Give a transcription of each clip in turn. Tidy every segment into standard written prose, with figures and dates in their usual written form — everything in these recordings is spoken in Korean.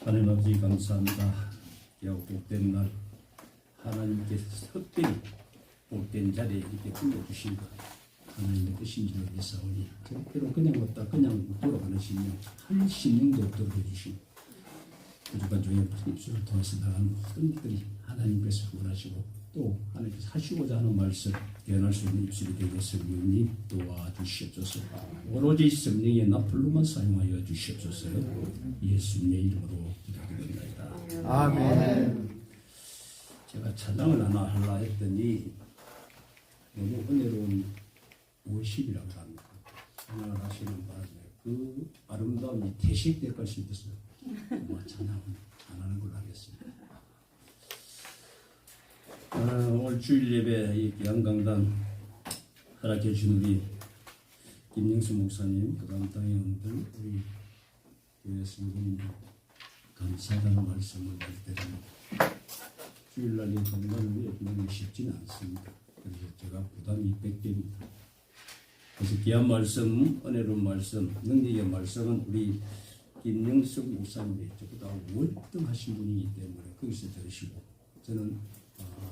하나님 아버지 감사합니다. 귀하고 복된 날 하나님께서 특별히 복된 자리에 이렇게 불러주신 것 하나님의 뜻인지를 믿사오니 절대로 그냥 왔다 그냥 돌아가는 심령 한 심령도 없도록 해주시고 부족한 종의 입술을 통해서 나가는 모든 것들이 하나님께서 원하시고 또 하나님께서 하시고자 하는 말씀 깨어날 수 있는 입술이 되게 성령님 도와주시옵소서. 오로지 성령의 나팔로만 사용하여 주시옵소서. 예수님의 이름으로 기도드립니다. 아멘. 제가 찬양을 하나 하려 했더니 너무 은혜로운 worship이라고 합니다. 찬양을 하시는 바람에 그 아름다움이 퇴색될 것이 있어서 찬양을 안 하는 걸로 하겠습니다. 오늘 주일 예배 이 양강단 허락해 주신 우리 김영수 목사님, 그다음 당회원들, 우리 교회 성도님 감사하다는 말씀을 드립니다. 주일날 이 건강을 위해 쉽지는 않습니다. 그래서 제가 부담이 100개입니다. 그래서 귀한 말씀, 은혜로운 말씀, 능력의 말씀은 우리 김영수 목사님이 저보다 월등하신 분이기 때문에 거기서 들으시고 저는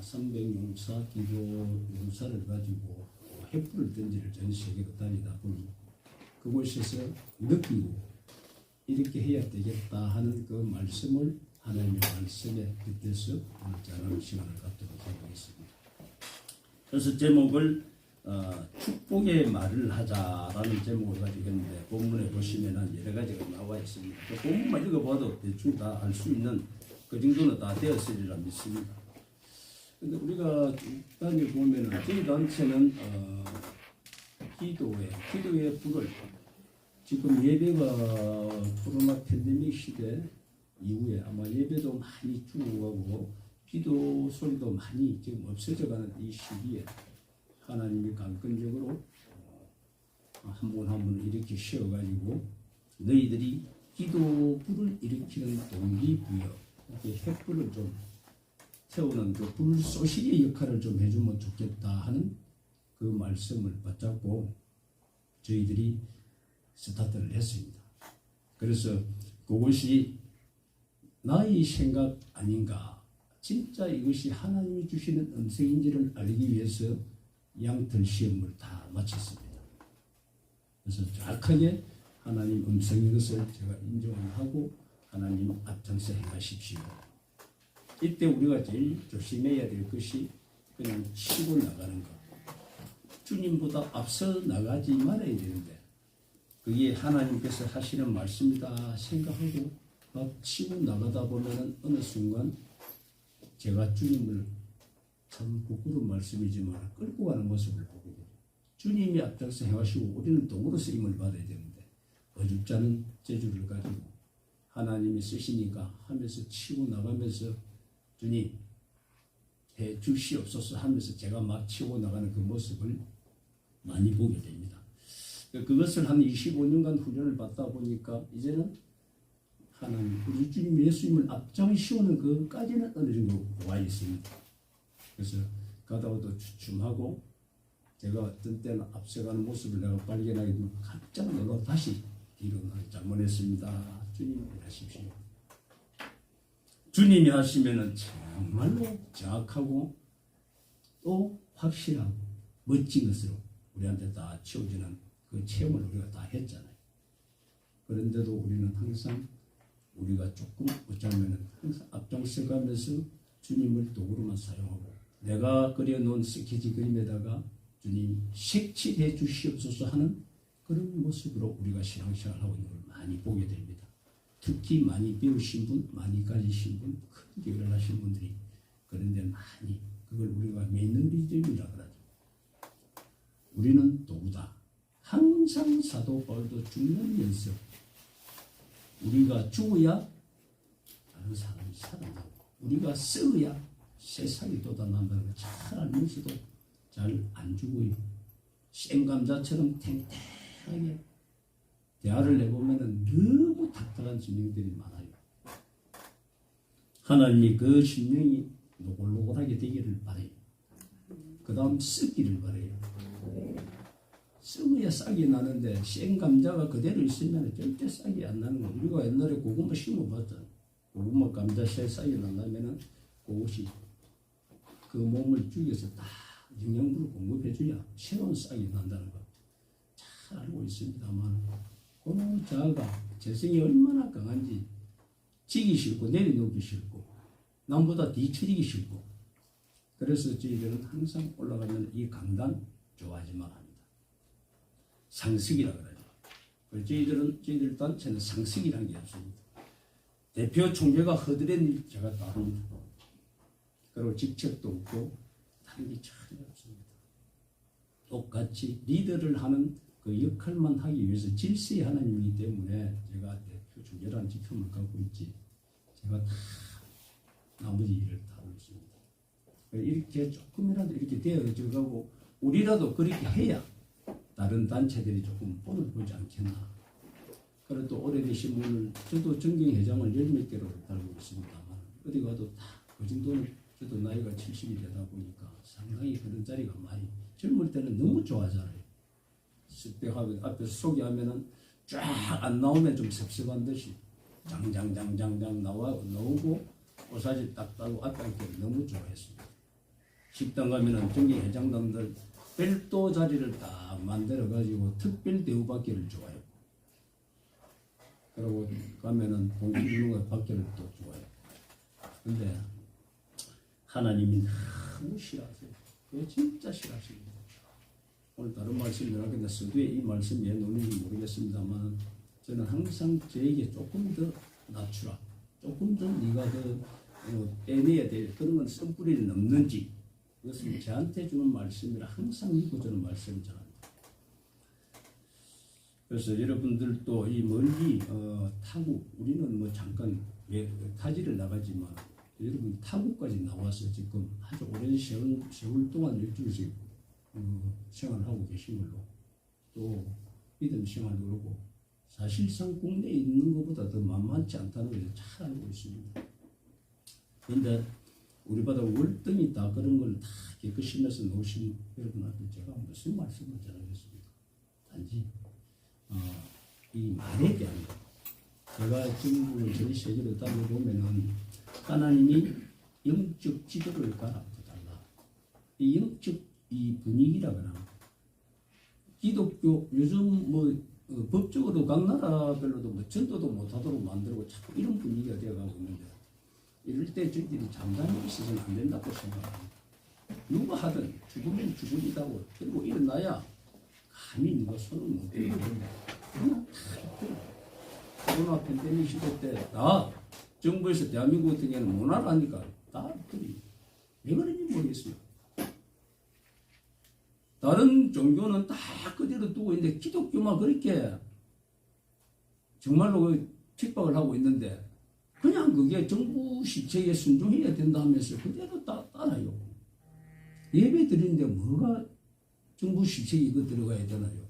300용사 기도 용사를 가지고 횃불을 던지를 전 세계로 다니다 보니 그곳에서 느끼고 이렇게 해야 되겠다 하는 그 말씀을 하나님의 말씀에 빗대서 오늘 전하는 시간을 갖도록 하겠습니다. 그래서 제목을 축복의 말을 하자라는 제목을 가지고 있는데 본문에 보시면 여러 가지가 나와 있습니다. 그 본문만 읽어봐도 대충 다 알 수 있는 그 정도는 다 되었으리라 믿습니다. 근데 우리가 단위 보면은 저희 단체는 기도의 불을 지금 예배가 코로나 팬데믹 시대 이후에 아마 예배도 많이 죽어가고 기도 소리도 많이 지금 없어져가는 이 시기에 하나님이 강권적으로 한 분 한 분을 이렇게 세워가지고 너희들이 기도 불을 일으키는 동기부여 횃불을 좀 세우는 그 불쏘시개 역할을 좀 해주면 좋겠다 하는 그 말씀을 붙잡고 저희들이 스타트를 했습니다. 그래서 그것이 나의 생각 아닌가, 진짜 이것이 하나님이 주시는 음성인지를 알기 위해서 양털 시험을 다 마쳤습니다. 그래서 정확하게 하나님 음성인 것을 제가 인정을 하고 하나님 앞장서 행하십시오. 이때 우리가 제일 조심해야 될 것이 그냥 치고 나가는 것. 주님보다 앞서 나가지 말아야 되는데 그게 하나님께서 하시는 말씀이다 생각하고 막 치고 나가다 보면은 어느 순간 제가 주님을 참 부끄러운 말씀이지만 끌고 가는 모습을 보게 돼요. 주님이 앞장서 행하시고 우리는 도구로 쓰임을 받아야 되는데 어줍지 않은 재주를 가지고 하나님이 쓰시니까 하면서 치고 나가면서 주님 해 주시옵소서 하면서 제가 막 치고 나가는 그 모습을 많이 보게 됩니다. 그것을 한 25년간 훈련을 받다 보니까 이제는 하나님 우리 주님 예수님을 앞장시우는 그까지는 어느 정도 와 있습니다. 그래서 가다가도 주춤하고 제가 어떤 때는 앞서가는 모습을 내가 발견하게 되면 깜짝 놀라 다시 뒤로 잘못했습니다. 주님 하십시오. 주님이 하시면은 정말로 정확하고 또 확실하고 멋진 것으로 우리한테 다 채워지는 그 체험을 우리가 다 했잖아요. 그런데도 우리는 항상 우리가 조금 어쩌면은 항상 앞장서가면서 주님을 도구로만 사용하고 내가 그려놓은 스케치 그림에다가 주님 색칠해 주시옵소서 하는 그런 모습으로 우리가 신앙생활을 하고 있는 걸 많이 보게 됩니다. 특히 많이 배우신 분, 많이 가지신 분, 큰 교회를 하신 분들이 그런데 많이 그걸 우리가 매너리즘이라고 하죠. 우리는 도구다. 항상 사도 바울도 죽는 연습. 우리가 죽어야 다른 사람이 살아나고 우리가 썩어야 세상이 돋아난다는 걸 잘 알면서도 잘 안 죽어요. 생감자처럼 탱탱하게 대화를 해보면 너무 답답한 심령들이 많아요. 하나님이 그 심령이 노골노골하게 되기를 바라요. 그 다음 썩기를 바라요. 썩어야 싹이 나는데 생감자가 그대로 있으면 절대 싹이 안 나는 거. 우리가 옛날에 고구마 심어봤잖아. 고구마 감자씨에 쌓여 난다면은 그것이 그 몸을 죽여서 다 영양분을 공급해줘야 새로운 싹이 난다는 거 잘 알고 있습니다만 그 자아가 재성이 얼마나 강한지 지기 싫고 내려놓기 싫고 남보다 뒤처지기 싫고 그래서 저희들은 항상 올라가면 이 강단 좋아하지만 합니다. 상식이라 그러죠. 저희들 단체는 상식이라는 게 없습니다. 대표 총재가 허드렛 제가 다 합니다. 그리고 직책도 없고 다른 게 전혀 없습니다. 똑같이 리더를 하는 그 역할만 하기 위해서 질서의 하나님이기 때문에 제가 대표 총재라는 직함을 갖고 있지 제가 다 나머지 일을 다 하고 있습니다. 이렇게 조금이라도 이렇게 되어져 가고 우리라도 그렇게 해야 다른 단체들이 조금 본을 보지 않겠나. 그래도 오래되신 분을 저도 정경회장을 10몇 개로 달고 있습니다만 어디 가도 다 그 정도는 저도 나이가 70이 되다 보니까 상당히 그런 자리가 많이 젊을 때는 너무 좋아하잖아요. 스펙하고 앞에서 소개하면은 쫙 안 나오면 좀 섭섭한 듯이 장장장장장 나오고 오사지 딱 따고 앞에 앉기 너무 좋아했습니다. 식당 가면은 정경회장단들 별도 자리를 딱 만들어 가지고 특별 대우받기를 좋아해요. 그리고 가면은 공기주는 받기를 또 좋아해요. 근데 하나님이 너무 싫어하세요. 그거 진짜 싫어하십니다. 오늘 다른 말씀을 하겠는데 서두에 이 말씀이 왜 나오는지 모르겠습니다만 저는 항상 저에게 조금 더 낮추라. 조금 더 네가 더 빼내야 될 그런 건 쓴뿌리를 넘는지 그것은 저한테 주는 말씀이라 항상 믿고 저는 말씀을 전합니다. 그래서 여러분들도 이 멀리 타국 우리는 뭐 잠깐 타지를 나가지만 여러분 타국까지 나와서 지금 아주 오랜 세월 동안 일주일씩 생활하고 계신 걸로 또 믿음 생활도 그렇고 사실상 국내에 있는 것보다 더 만만치 않다는 것을 잘 알고 있습니다. 그런데 우리 바다 월등히 다 그런 걸 다 깨끗이 내서 놓으신 여러분한테 제가 무슨 말씀을 전하겠습니까? 단지 이 말에 대한 것. 제가 지금 저희 세계를 따져보면은 하나님이 영적 지도를 가르쳐달라. 이 영적 이 분위기라 그러나 기독교 요즘 뭐 법적으로 각 나라별로도 뭐 전도도 못하도록 만들고 자꾸 이런 분위기가 되어가고 있는데 이럴 때 저희들이 잠잠히 있어서는 안 된다고 생각합니다. 누가 하든 죽으면 죽으리다고 그리고 일어나야 감히 누가 손을 못 대고 그냥 다 코로나 팬데믹 시대 때 다 정부에서 대한민국 같은 경우는 문화라니까 다 왜 그런지 모르겠어요. 다른 종교는 다 그대로 두고 있는데 기독교만 그렇게 정말로 핍박을 하고 있는데 그냥 그게 정부 시책에 순종해야 된다 하면서 그대로 따라요. 예배 드리는데 뭐가 정부 시책이 이거 들어가야 되나요?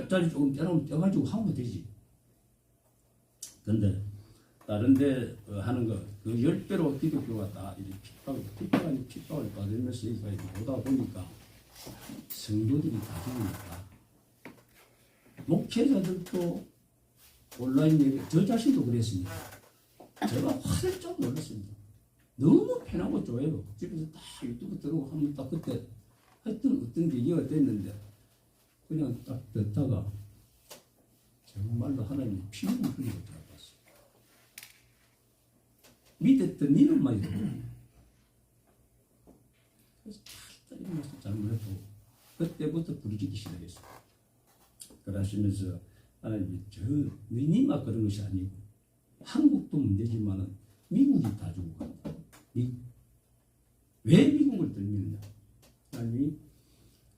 자리 조금 떼가지고 하면 되지. 근데 다른 데 하는 거 그 10배로 기독교가 다 이렇게 핍박을 받으면서 여기까지 오다 보니까 성도들이 다 죽으니까 목회자들도 온라인 예배 저 자신도 그랬습니다. 제가 화들짝 놀랐습니다. 너무 편하고 좋아요. 집에서 다 유튜브 들어오고 하면 딱 그때 하여튼 어떤 계기가 됐는데 그냥 딱 듣다가 정말로 하나님이 피눈을 흘리고 들어갔어요. 믿었던 이름만 있고 그래서 살짝 일어나서 잘못해도 그때부터 부르짖기 시작했어요. 그러시면서 하나님이 너희만 그런 것이 아니고 한국도 문제지만 미국이 다 주고 간다. 왜 미국을 들미느냐? 아니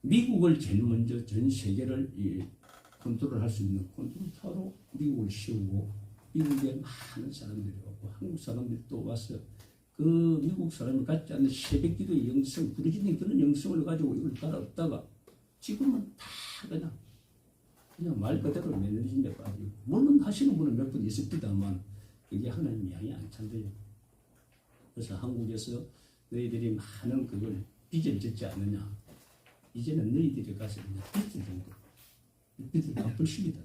미국을 제일 먼저 전 세계를 컨트롤할 수 있는 컨트롤타로 미국을 씌우고 미국에 많은 사람들이 오고 한국 사람들이 또 와서 그 미국 사람이 갖지 않는 새벽기도의 영성, 부르짖는 그런 영성을 가지고 이걸 따라왔다가 지금은 다 그냥 말 그대로 매너리즘에 빠지고 물론 하시는 분은 몇 분 있습니다만 그게 하나님 양이 안 찬대요. 그래서 한국에서 너희들이 많은 그걸 빚을 졌지 않느냐. 이제는 너희들이 가서 그냥 빚을 준 거. 빚을 갚을 시기다.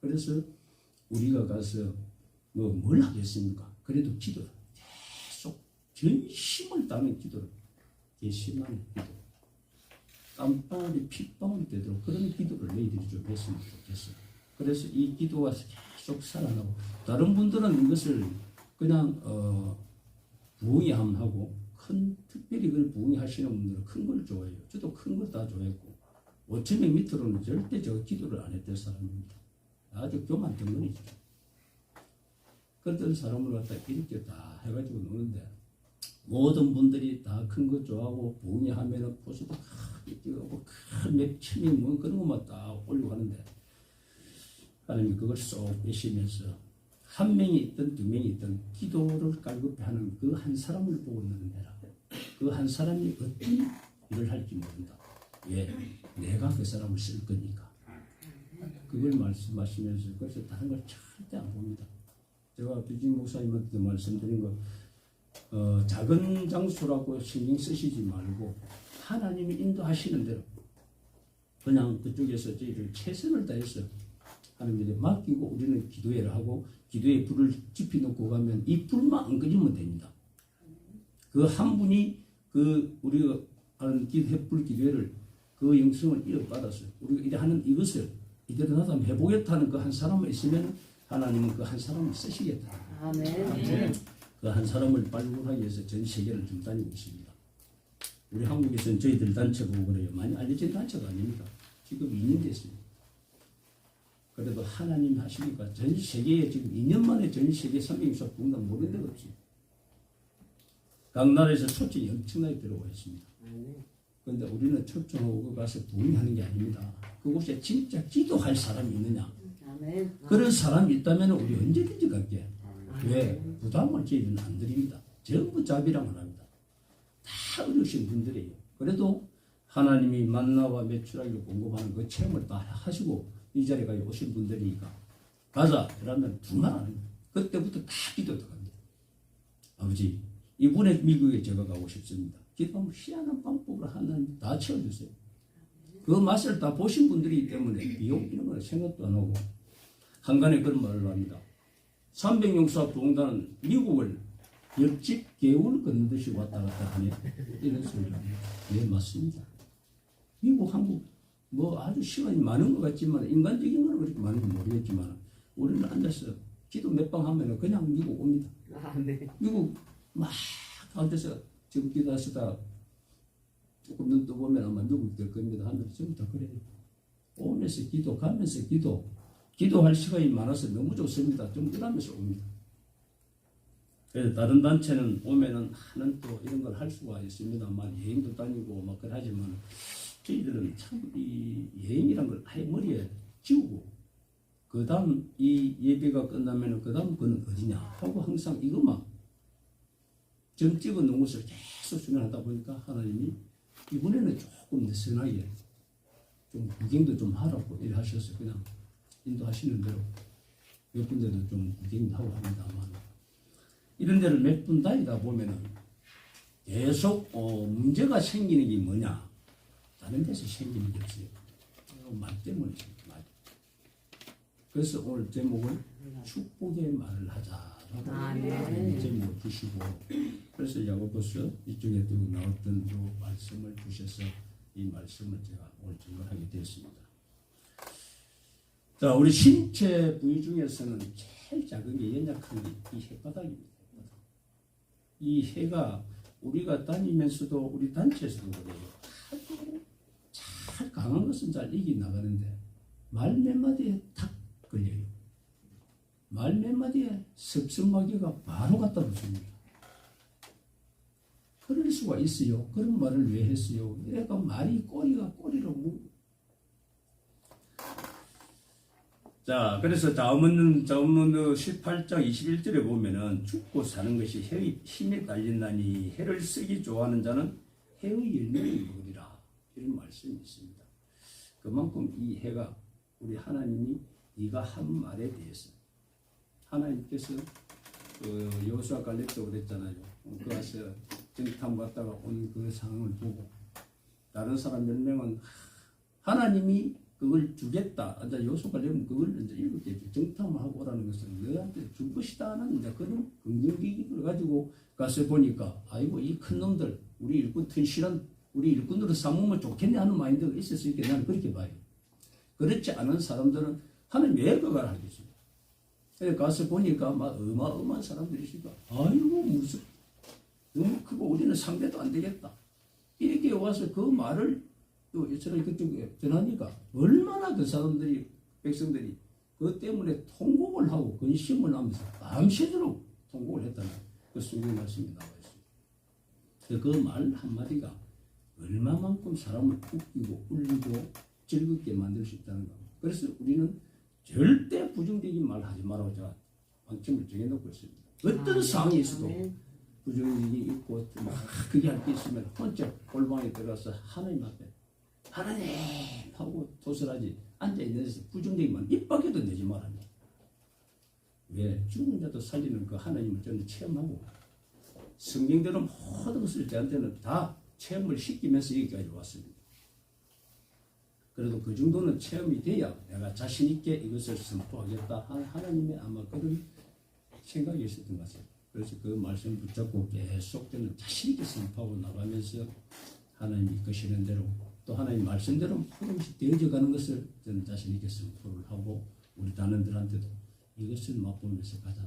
그래서 우리가 가서 뭘 하겠습니까? 그래도 기도를 계속 전심을 다하는 기도를 개심하는 기도, 땀방울이 핏방울이 되도록 그런 기도를 너희들이 좀 했으면 좋겠어. 그래서 이 기도가 계속 살아나고, 다른 분들은 이것을 그냥 부흥회하고 특별히 그걸 부흥회하시는 분들은 큰 걸 좋아해요. 저도 큰 걸 다 좋아했고 5,000명 밑으로는 절대 저 기도를 안 했던 사람입니다. 아주 교만 덩어리죠. 그런 사람을 갖다 이렇게 다 해가지고 노는데, 모든 분들이 다 큰 거 좋아하고 부흥회하면은 포스도 크게 찍고 큰 몇천 명 뭐 그런 것만 딱 올리고 하는데, 하나님이 그걸 쏙 빼시면서 한 명이 있든 두 명이 있든 기도를 깔급해하는 그 한 사람을 보고 너는 해라. 그 한 사람이 어떤 일을 할지 모른다. 왜? 내가 그 사람을 쓸 거니까. 그걸 말씀하시면서 그래서 다른 걸 절대 안 봅니다. 제가 비진 목사님한테 말씀드린 거, 작은 장소라고 신경 쓰시지 말고 하나님이 인도하시는 대로 그냥 그쪽에서 저희들 최선을 다해서 하나님께 맡기고 우리는 기도회를 하고 기도에 불을 지피 놓고 가면 이 불만 안 꺼지면 됩니다. 그 한 분이 그 우리가 하는 햇불 기도회를 그 영성을 이어받아서 우리가 이래 하는 이것을 이대로 나도 한번 해보겠다는 그 한 사람만 있으면 하나님은 그 한 사람을 쓰시겠다. 아멘. 그 한 사람을 발굴하기 위해서 전 세계를 좀 다니고 있습니다. 우리 한국에서는 저희들 단체가 그래요. 많이 알려진 단체가 아닙니다. 지금 2년 됐습니다. 그래도 하나님 하시니까 전 세계에 지금 2년 만에 전 세계 성경수업 공단 모르는 데가 없어요. 각 나라에서 초청이 엄청나게 들어와 있습니다. 그런데 우리는 초청하고 가서 부흥하는 게 아닙니다. 그곳에 진짜 기도할 사람이 있느냐. 아멘. 그런 사람이 있다면 우리 언제든지 갈게. 왜? 부담을 저희는 안 드립니다. 전부 자비랑을 합니다. 다 어려우신 분들이에요. 그래도 하나님이 만나와 메추라기를 공급하는 그 체험을 다 하시고 이 자리에 오신 분들이니까 가자 그러면 두말 안 합니다. 그때부터 다 기도 들어갑니다. 아버지, 이번에 미국에 제가 가고 싶습니다. 기도하면 희한한 방법으로 하나님 다 채워주세요. 그 맛을 다 보신 분들이기 때문에 비용 이런 거 생각도 안 하고 한간에 그런 말을 합니다. 300용사 부흥단은 미국을 옆집 개울 걷는듯이 왔다 갔다 하네. 이런 소리를 합니다. 네, 맞습니다. 미국, 한국 뭐 아주 시간이 많은 것 같지만 인간적인 건 그렇게 많은지 모르겠지만 우리는 앉아서 기도 몇 방 하면 그냥 미국 옵니다. 미국 막 앉아서 지금 기도하시다 조금 눈 떠보면 아마 미국 될 겁니다. 하면서 전부 다 그래요. 오면서 기도, 가면서 기도, 기도할 시간이 많아서 너무 좋습니다. 좀 일하면서 옵니다. 그래서 다른 단체는 오면은 하는 또 이런 걸 할 수가 있습니다만 여행도 다니고 막 그러지만 저희들은 참 이 여행이란 걸 아예 머리에 지우고 그 다음 이 예배가 끝나면은 그 다음 그는 어디냐 하고 항상 이것만 점 찍어 놓은 것을 계속 수면하다 보니까 하나님이 이번에는 조금 느슨하게 좀 구경도 좀 하라고 일하셔서 그냥 인도하시는 대로 몇 군데도 좀 구경도 하고 합니다만 이런 데를 몇 분 다니다 보면은 계속 문제가 생기는 게 뭐냐? 다른 데서 생기는 게 없어요. 말 때문에 말. 그래서 오늘 제목을 축복의 말을 하자라고 제목을 주시고 그래서 야고보서 이쪽에 또 나왔던 또 말씀을 주셔서 이 말씀을 제가 오늘 증거하게 되었습니다. 자, 우리 신체 부위 중에서는 제일 작은 게 연약한 게 이 혓바닥입니다. 이 해가 우리가 다니면서도 우리 단체에서도 그래요. 잘 강한 것은 잘 이겨나가는데 말 몇 마디에 탁 걸려요. 말 몇 마디에 섭섭하기가 바로 갖다 붙습니다. 그럴 수가 있어요. 그런 말을 왜 했어요? 내가 말이 꼬리가 꼬리로 자, 그래서 자문은 18장 21절에 보면은 죽고 사는 것이 해의 힘에 달린다니 해를 쓰기 좋아하는 자는 해의 열매를 먹으리라 이런 말씀이 있습니다. 그만큼 이 해가 우리 하나님이 네가 한 말에 대해서 하나님께서 그 여호수아 갈렙도 그랬잖아요. 그 와서 정탐 갔다가 온 그 상황을 보고 다른 사람 몇 명은 하나님이 그걸 주겠다. 이제 요소가 되면 그걸 이제 7개 정탐하고 오라는 것은 너한테 줄 것이다는 이제 그런 긍정적인 가지고 가서 보니까 아이고 이 큰 놈들 우리 일꾼 튼실한 우리 일꾼으로 삼으면 좋겠네 하는 마인드가 있을 수 있게 나는 그렇게 봐요. 그렇지 않은 사람들은 하나님 왜 그걸 하겠습니까? 그래서 가서 보니까 막 어마어마한 사람들이시니까 아이고 무슨 너무 크고 우리는 상대도 안 되겠다. 이렇게 와서 그 말을 또 이스라엘 그쪽에 전하니까 얼마나 그 사람들이 백성들이 그 때문에 통곡을 하고 근심을 하면서 밤새도록 통곡을 했다는 그 성경 말씀이 나와 있습니다. 그 말 한마디가 얼마만큼 사람을 웃기고 울리고 즐겁게 만들 수 있다는 겁니다. 그래서 우리는 절대 부정적인 말 하지 말라고 제가 방침을 정해놓고 있습니다. 어떤 상황이 있어도 부정적이 있고 막 그게 할 게 있으면 혼자 골방에 들어가서 하나님 앞에 하나님 하고 도설하지 앉아있는 데서 부정적인 말 입 밖에도 내지 말합니다. 왜? 죽은 자도 살리는 그 하나님을 저는 체험하고 성경대로 모든 것을 저한테는 다 체험을 시키면서 여기까지 왔습니다. 그래도 그 정도는 체험이 돼야 내가 자신 있게 이것을 선포하겠다 하는 하나님의 아마 그런 생각이 있었던 것 같아요. 그래서 그 말씀 붙잡고 계속 저는 자신 있게 선포하고 나가면서 하나님이 이끄시는 대로 또 하나님 말씀대로 모든 것이 되어져 가는 것을 저는 자신 있게 선포를 하고 우리 단원들한테도 이것을 맛보면서 가자.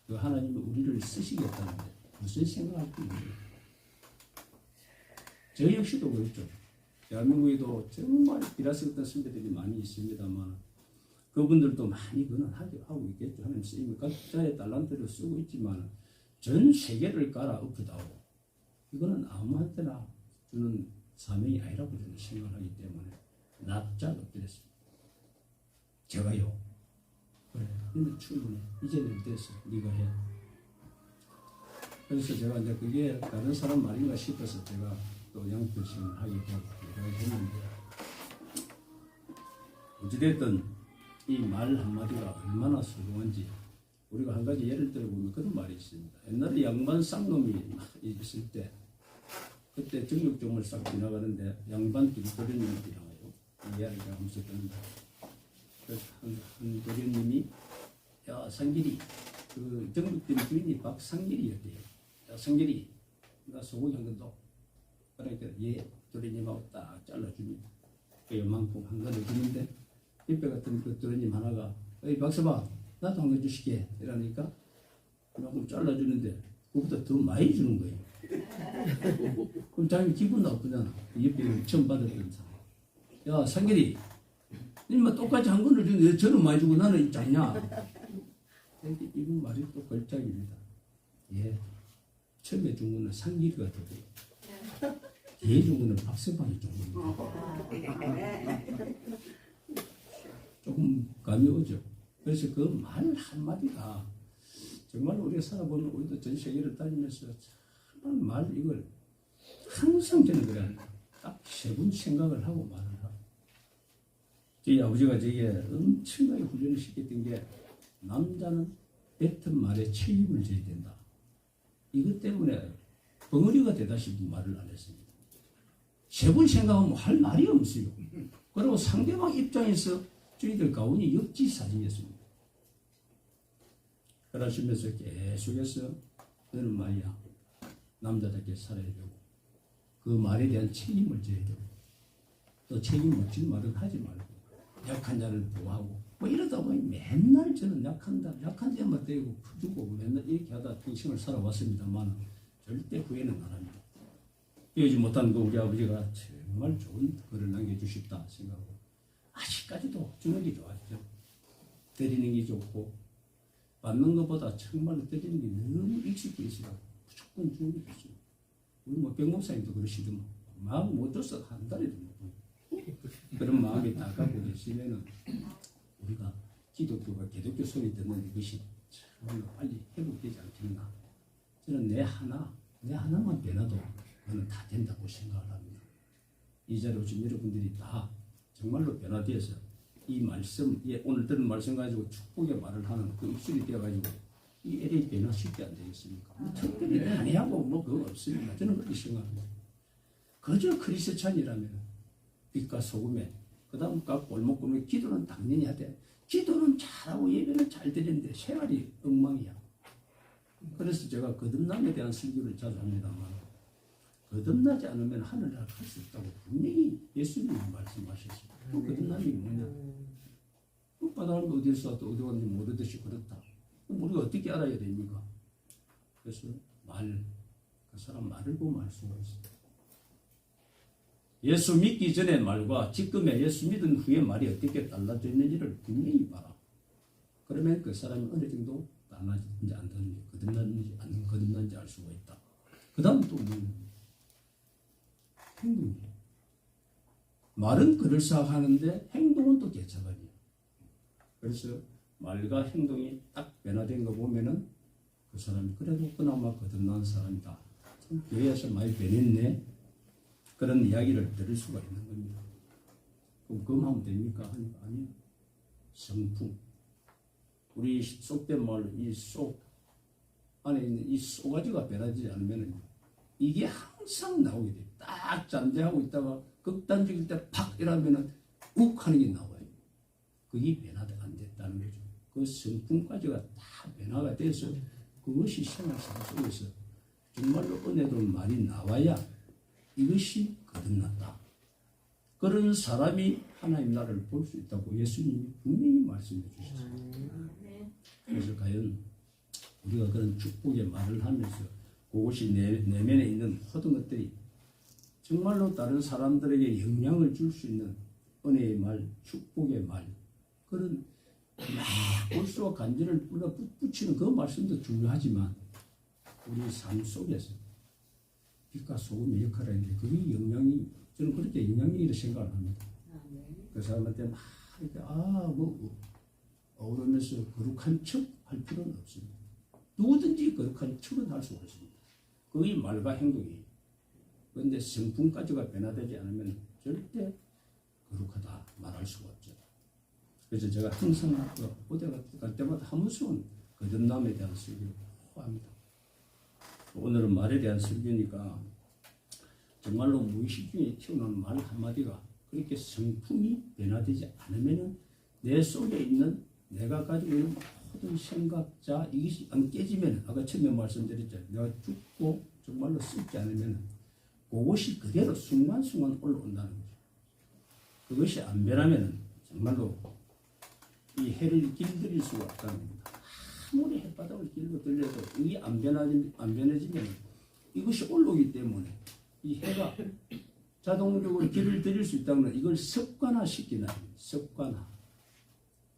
그 하나님이 우리를 쓰시겠다는데 무슨 생각할 게 있는지. 저 역시도 그렇죠. 대한민국에도 정말 비라스 같은 선배들이 많이 있습니다만 그분들도 많이 그는 하고 있겠죠. 하나님 쓰임을 각자의 달란트를 쓰고 있지만 전 세계를 갈아엎으다오. 이거는 아무한테나 주는 사명이 아니라고 저는 생각하기 때문에 납작 엎드렸습니다. 제가요. 그래, 너는 충분해. 이제는 됐어. 네가 해. 그래서 제가 이제 그게 다른 사람 말인가 싶어서 제가 또 양표심을 하게 되고 했는데 어찌됐든 이 말 한마디가 얼마나 소중한지 우리가 한 가지 예를 들어보면 그런 말이 있습니다. 옛날에 양반 쌍놈이 있을 때 그때 정육점을 싹 지나가는데 양반 길거리님이 나와요. 이 이야기가 하면서 그런다. 그래서 한 도련님이 야 상길이 그 정육점 주인이 박상길이었대요. 야 상길이 나 소고기 한 건 더. 그러니까 예 도련님하고 딱 잘라줍니다. 그 요만큼 한 건을 주는데 옆에 같은 그 도련님 하나가 어이 박서방 나도 한 건 주시게 이러니까 조금 잘라주는데 그보다 더 많이 주는 거예요. 그럼 자기 기분 나쁘잖아. 옆에 처음 받았던 사람. 야 상길이 니만 똑같이 한 건을 주는데 왜 저는 많이 주고 나는 작냐. 이분 말이 또 걸작입니다. 예, 처음에 준 거는 상길이가 더 돼요. 뒤에 준 거는 박서방이 준 겁니다. 조금 감이 오죠. 그래서 그 말 한마디가 정말 우리가 살아보면 우리도 전 세계를 다니면서 참 말 이걸 항상 저는 그래 딱 세 번 생각을 하고 말을 하고 저희 아버지가 저게 엄청나게 훈련을 시켰던 게 남자는 뱉은 말에 책임을 져야 된다. 이것 때문에 벙어리가 되다시피 말을 안 했습니다. 세 번 생각하면 할 말이 없어요. 그리고 상대방 입장에서 저희들 가운이 역지사지였습니다. 그러시면서 계속해서 너는 말이야 남자답게 살아야 되고 그 말에 대한 책임을 져야 되고 또 책임 못 질 말은 하지 말고 약한 자를 보호하고 뭐 이러다 보니 맨날 저는 약한 자만 대고 퍼주고 맨날 이렇게 하다 평생을 살아왔습니다만 절대 후회는 안 합니다. 이러지 못한 거 우리 아버지가 정말 좋은 글을 남겨주셨다 생각하고 아직까지도 주는 게 좋아하죠. 드리는 게 좋고 받는 것보다 정말로 드리는 게 너무 익숙해 있어요. 무조건 주는 게 좋습니다. 우리 뭐 백목사님도 그러시더만 마음 못 줘서 한 달에도 못 줘요. 그런 마음이 다 갖고 계시면은 우리가 기독교가 기독교 소리 듣는 이것이 정말로 빨리 회복되지 않겠나. 저는 내 하나만 변화도 그는 다 된다고 생각을 합니다. 이 자리에 오신 여러분들이 다 정말로 변화되어서 이 말씀, 오늘 들은 말씀 가지고 축복의 말을 하는 그 입술이 되어가지고 이 LA 변화시키지 안 되겠습니까? 특별히 난해하고 뭐 그거 없습니다. 저는 그렇게 생각합니다. 그저 크리스찬이라면 빛과 소금에 그 다음 각 골목골목 기도는 당연히 해야 돼. 기도는 잘하고 예배는 잘 드리는데 생활이 엉망이야. 그래서 제가 거듭남에 대한 설교를 자주 합니다만 거듭나지 않으면 하늘나라 갈 수 없다고 분명히 예수님이 말씀하셨어요. 또 거듭남이 뭐냐? 바다는 어디서 왔다 어디 왔는지 모르듯이 그렇다. 그럼 우리가 어떻게 알아야 됩니까? 그래서 그 사람 말을 보면 알 수가 있어요. 예수 믿기 전의 말과 지금의 예수 믿은 후의 말이 어떻게 달라져 있는지를 분명히 봐라. 그러면 그 사람이 어느 정도 달라지는지 안 되는지 거듭났는지 안 거듭났는지 알 수가 있다. 그 다음 또 행동이에요. 말은 그럴싸하는데 행동은 또 개차반이에요. 그래서 말과 행동이 딱 변화된 거 보면은 그 사람이 그래도 그나마 거듭난 사람이다. 교회에서 많이 변했네. 그런 이야기를 들을 수가 있는 겁니다. 그럼 그만 하면 됩니까? 아니요. 성품. 우리 속된 말로 이 속 안에 있는 이 쏘가지가 변하지 않으면 이게 항상 나오게 돼요. 딱 잠재하고 있다가 극단적일 때 팍 이러면은 욱 하는 게 나와요. 그게 변화가 안 됐다는 거죠. 그 성품까지가 다 변화가 돼서 그것이 생활상 속에서 정말로 은혜로 말이 나와야 이것이 거듭났다. 그런 사람이 하나님 나라를 볼 수 있다고 예수님이 분명히 말씀해 주셨습니다. 그래서 과연 우리가 그런 축복의 말을 하면서 그것이 내면에 있는 모든 것들이 정말로 다른 사람들에게 영향을 줄 수 있는 은혜의 말, 축복의 말, 그런 골수와 간절을 붙이는 그 말씀도 중요하지만 우리 삶 속에서 빛과 소금의 역할을 하는데 그게 영향이, 저는 그렇게 영향력이라고 생각을 합니다. 그 사람한테 막 이렇게 어우러면서 거룩한 척 할 필요는 없습니다. 누구든지 거룩한 척은 할 수가 있습니다. 그게 말과 행동이에요. 그런데 성품까지가 변화되지 않으면 절대 거룩하다 말할 수가 없죠. 그래서 제가 항상 어디 갈 때마다 한 번씩은 거듭남에 대한 설교를 합니다. 오늘은 말에 대한 설교니까 정말로 무의식 중에 튀어나오는 말 한마디가 그렇게 성품이 변화되지 않으면 내 속에 있는 내가 가지고 있는 모든 생각자 이것이 안 깨지면 아까 처음에 말씀드렸죠. 내가 죽고 정말로 썩지 않으면 그것이 그대로 순간순간 올라온다는 거죠. 그것이 안 변하면 정말로 이 해를 길들일 수가 없다는 겁니다. 아무리 햇바닥을 길고 들려도 이게 안 변해지면 이것이 올라오기 때문에 이 해가 자동적으로 길을 들일 수 있다면 이걸 습관화시키는 습관화.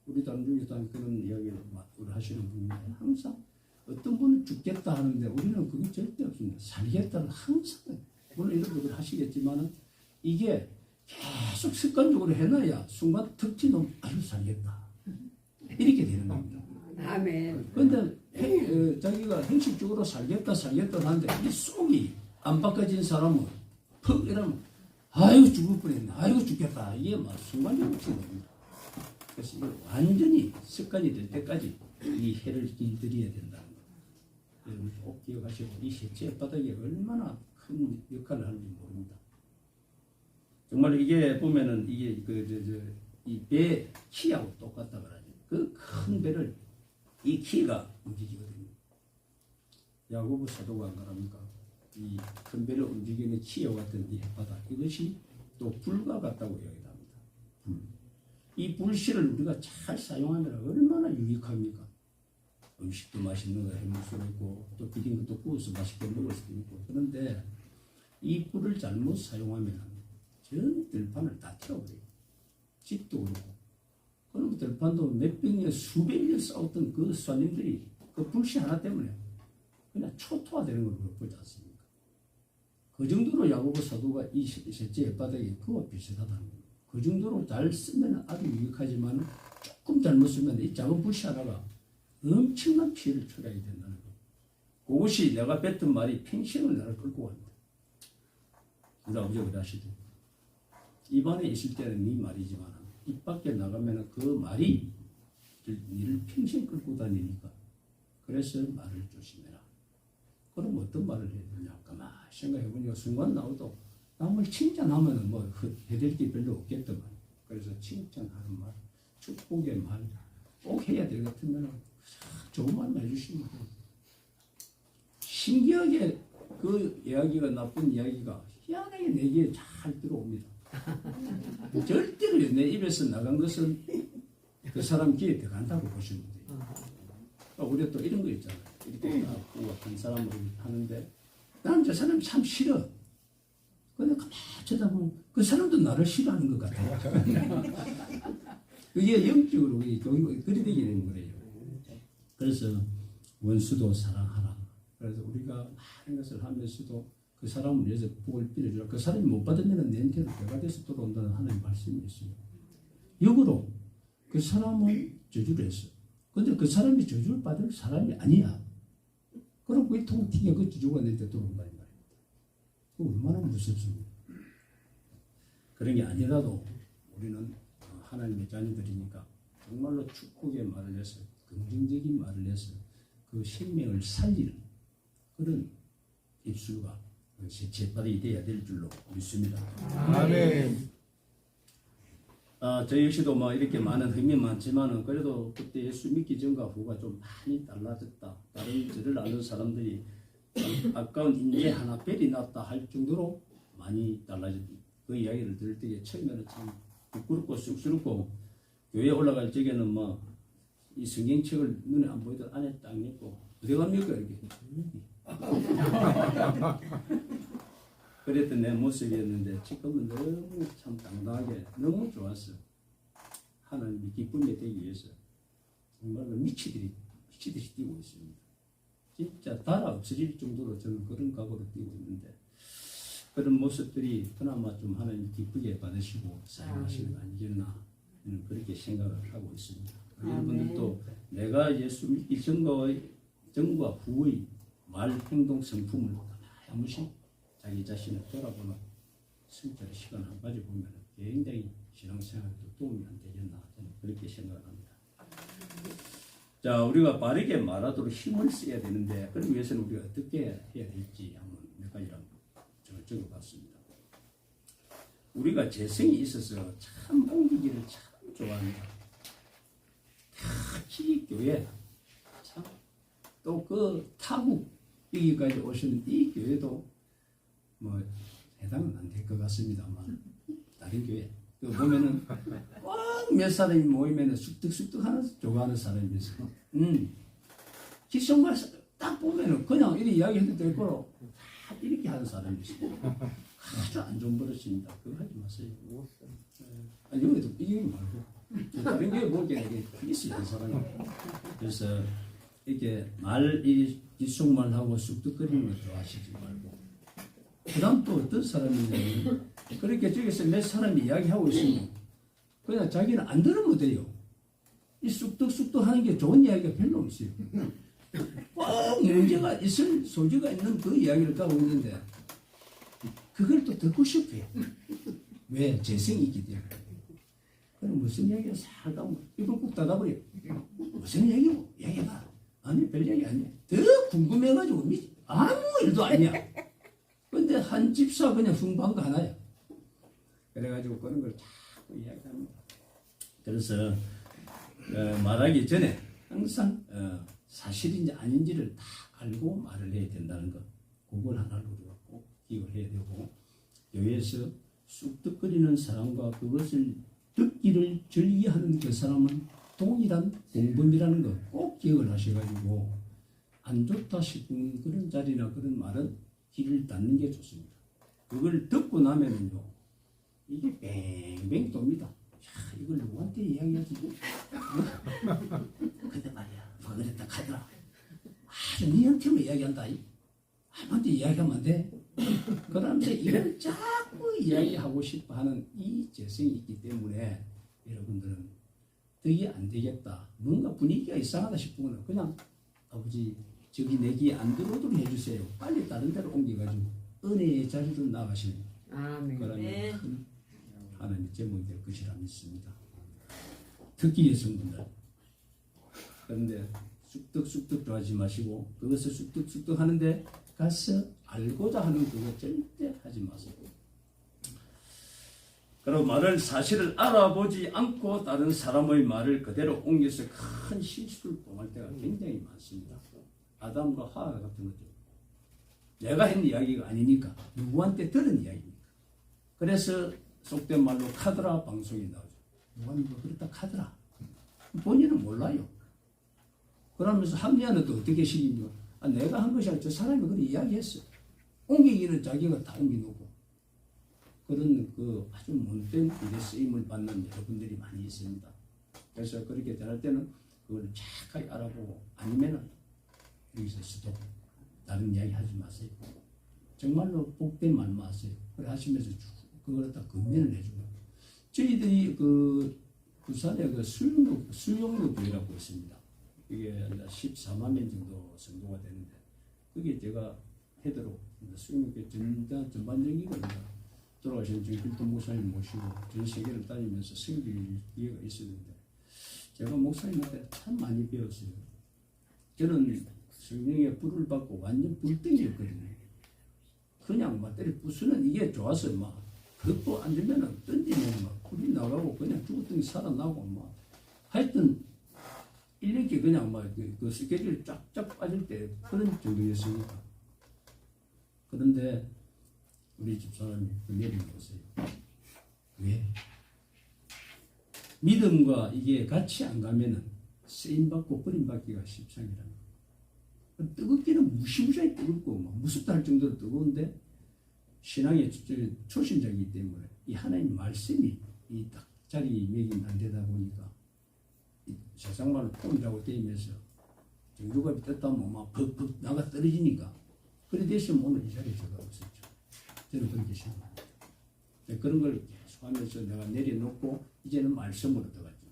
우리 다른 중에서 그런 이야기를 하시는 분인데 항상 어떤 분은 죽겠다 하는데 우리는 그게 절대 없습니다. 살겠다는 항상 물론 이런 것을 하시겠지만 이게 계속 습관적으로 해놔야 순간 턱지 놓으면 아유 살겠다 이렇게 되는 겁니다. 아멘. 그런데 자기가 형식적으로 살겠다 하는데 이 속이 안 바꿔진 사람은 퍽 이러면 아이고 죽을 뻔했네, 아이고 죽겠다, 이게 막 순간적으로 됩니다. 그래서 이걸 완전히 습관이 될 때까지 이 해를 길들여야 된다는 거. 여러분 꼭 기억하시고 이 해체 바닥에 얼마나 큰 역할을 하는지 모릅니다. 정말 이게 보면은 이게 이 배 키하고 똑같다 그러죠. 그 큰 배를 이 키가 움직이거든요. 야고보 사도가 안 그럽니까? 이 큰 배를 움직이는 키와 같은 이 햇바닥, 이것이 또 불과 같다고 이야기합니다. 이 불씨를 우리가 잘 사용하면 얼마나 유익합니까? 음식도 맛있는 거 해먹을 수도 있고 또 비린 것도 구워서 맛있게 먹을 수도 있고. 그런데 이 불을 잘못 사용하면 전 들판을 다 태워버려요. 집도 그렇고. 그럼 들판도 몇백 년, 수백 년 싸웠던 그 스님들이 그 불씨 하나 때문에 그냥 초토화되는 걸 보지 않습니까? 그 정도로 야고보 사도가 이 셋째 햇바닥이 그와 비슷하다는 거예요. 그 정도로 잘 쓰면 아주 유익하지만 조금 잘못 쓰면 이 작은 불씨 하나가 엄청난 피해를 초래하게 된다는 거예요. 그것이 내가 뱉은 말이 평생을 나를 끌고 갑니다. 우리 아버지가 그러시죠. 입안에 있을 때는 네 말이지만 입 밖에 나가면 그 말이 니를 평생 끌고 다니니까. 그래서 말을 조심해라. 그럼 어떤 말을 해야 되냐? 가만히 생각해보니까 순간 나오도 남을 칭찬하면 뭐 해드릴 게 별로 없겠더만. 그래서 칭찬하는 말, 축복의 말 꼭 해야 될 것 같으면 좋은 말만 해주시면 돼요. 신기하게 그 이야기가 나쁜 이야기가 희한하게 내게 잘 들어옵니다. 절대로 내 입에서 나간 것은 그 사람 귀에 들어간다고 보시면 돼요. 우리가 또 이런 거 있잖아요. 이렇게 한 사람으로 하는데 나는 저 사람이 참 싫어. 근데 가만히 쳐다보면 그 사람도 나를 싫어하는 것 같아요. 그게 영적으로 그리 되게 되는 거예요. 그래서 원수도 사랑하라. 그래서 우리가 많은 것을 하면서도 그 사람을 위해서 복을 빌어주라. 그 사람이 못 받으면 내한테로 배가 돼서 돌아온다는 하나님의 말씀이 있어요. 역으로 그 사람은 저주를 했어. 근데 그 사람이 저주를 받을 사람이 아니야. 그럼 그 통팅에 그 저주가 내한테 돌아온다는 말입니다. 그 얼마나 무섭습니까? 그런 게 아니라도 우리는 하나님의 자녀들이니까 정말로 축복의 말을 해서 긍정적인 말을 해서 그 생명을 살리는 그런 입술과 제발이 돼야 될 줄로 믿습니다. 아멘. 저 역시도 뭐 이렇게 많은 흠이 많지만은 그래도 그때 예수 믿기 전과 후가 좀 많이 달라졌다. 다른 저를 아는 사람들이 아까운 인재 하나 벨이 났다 할 정도로 많이 달라졌다. 그 이야기를 들을 때 처음에는 참 부끄럽고 쑥스럽고 교회 올라갈 적에는 뭐 이 성경책을 눈에 안 보이던 안에 딱 입고 어디 갑니까 이렇게 그랬던 내 모습이었는데 지금은 너무 참 당당하게 너무 좋았어. 하나님이 기쁨이 되기 위해서 정말로 미치듯이 뛰고 있습니다. 진짜 달아 없어질 정도로 저는 그런 각오로 뛰고 있는데 그런 모습들이 그나마 좀 하나님 기쁘게 받으시고 사용하시는 거 아니겠나 저는 그렇게 생각을 하고 있습니다. 여러분들도 내가 예수 믿기 전과 후의 말, 행동, 성품을 한 번씩 자기 자신을 돌아보는 성찰의 시간을 가져보면 굉장히 신앙생활에도 도움이 안 되겠나 저는 그렇게 생각을 합니다. 자, 우리가 바르게 말하도록 힘을 써야 되는데 그러기 위해서는 우리가 어떻게 해야 될지 한번 몇 가지를 적어봤습니다. 우리가 재성이 있어서 참 옮기기를 참 좋아합니다. 특히 교회 참 또 그 타국 여기까지 오시는 이 교회도 뭐 해당은 안 될 것 같습니다만 다른 교회 그 보면은 꼭 몇 사람이 모이면은 쑥득쑥득 하는 좋아하는 사람이 있어요. 기성말 딱 보면은 그냥 이렇게 이야기해도 될 거로 다 이렇게 하는 사람이 있어요. 아주 안 좋은 버릇입니다. 그거 하지 마세요. 아니 여기도 이게 말고 다른 교회 보기에 이게 있어요 사람이. 그래서 이렇게 기속말하고 쑥득거리는 거 좋아하시지 말고. 그 다음 또 어떤 사람이냐면 그렇게 저기서 몇 사람이 이야기하고 있으면 그냥 자기는 안 들으면 돼요. 이 쑥득쑥득 하는 게 좋은 이야기가 별로 없어요. 꼭 문제가 있을 소지가 있는 그 이야기를 가고 있는데 그걸 또 듣고 싶어요. 왜? 재성이 있기 때문에. 그럼 무슨 이야기를 싹 하면 입을 꾹 닫아버려. 무슨 이야기고? 이야기가 아니 별 이야기 아니야. 더 궁금해가지고 아무 일도 아니야. 근데 한 집사 그냥 흉보한 거 하나야. 그래가지고 그런 걸 자꾸 이야기합니다. 그래서 말하기 전에 항상 사실인지 아닌지를 다 알고 말을 해야 된다는 것. 그걸 하나를 우리가 꼭 기억을 해야 되고 교회에서 쑥득거리는 사람과 그것을 듣기를 즐기하는 그 사람은 동일한 공범이라는 거 꼭 기억을 하셔가지고 안 좋다 싶은 그런 자리나 그런 말은 귀를 닫는 게 좋습니다. 그걸 듣고 나면은요 이게 뱅뱅 돕니다. 야, 이걸 누구한테 이야기하지? 근데 말이야 누가 그랬다 하더라. 아주 니한테만 이야기한다. 아무한테 이야기하면 안 돼. 그러면서 이걸 자꾸 이야기하고 싶어 하는 이 재성이 있기 때문에 여러분들은 되게 안 되겠다. 뭔가 분위기가 이상하다 싶으면 그냥 아버지 저기 내 귀에 안 들어오도록 해주세요. 빨리 다른 데로 옮겨가지고 은혜의 자리로 나가시는 그러면 하나님의 제목이 될 것이라 믿습니다. 특히 여성분들 그런데 쑥득쑥득 하지 마시고 그것을 쑥득쑥득 하는데 가서 알고자 하는 그거 절대 하지 마세요. 그리고 말을 사실을 알아보지 않고 다른 사람의 말을 그대로 옮겨서 큰 실수를 범할 때가 굉장히 많습니다. 아담과 하와 같은 거죠. 내가 한 이야기가 아니니까 누구한테 들은 이야기입니까? 그래서 속된 말로 카더라 방송이 나오죠. 누가 뭐 그렇다 카더라. 본인은 몰라요. 그러면서 합리화는 또 어떻게 시킵니까? 내가 한 것이 아니라 저 사람이 그렇게 이야기했어. 옮기기는 자기가 다 옮겨놓고. 그런 그 아주 못된 일에 쓰임을 받는 여러분들이 많이 있습니다. 그래서 그렇게 될 때는 그걸 착하게 알아보고 아니면은 여기서 스톱. 다른 이야기 하지 마세요. 정말로 복된 말 마세요. 그래 하시면서 그걸 다 건면을 해주고. 저희들이 그 부산에 그 수용로 교회라고 있습니다. 이게 14만 명 정도 성도가 되는데 그게 제가 헤드로 수용로 교회 전반적이거든요. 돌아가신 정필도 목사님 모시고 전 세계를 다니면서 섬길 기회가 있었는데 제가 목사님한테 참 많이 배웠어요. 저는 성령의 불을 받고 완전 불덩이였거든요. 그냥 막 때려 부수는 이게 좋아서 막 그것도 안 되면 던지면 막 불이 나가고 그냥 죽었더니 살아나고 막 하여튼 일일이 그냥 막 그 스케줄 쫙쫙 빠질 때 그런 정도였으니까. 그런데 우리 집사람이 그 내려놓으세요. 왜? 믿음과 이게 같이 안 가면은 쓰임받고 버림받기가 십상이라는 거예요. 뜨겁기는 무시무시하게 뜨겁고 막 무섭다 할 정도로 뜨거운데 신앙의 초신자이기 때문에 이 하나님 말씀이 이 딱 자리매김 안 되다 보니까 세상 말로 폼이라고 떼면서 정조갑이 떴다면 막 벅벅 나가 떨어지니까 그래 대신 오늘 이 자리에 제가 없었죠. 저는 그렇게 생각합니다. 그런 걸 계속하면서 내가 내려놓고 이제는 말씀으로 들어갔죠.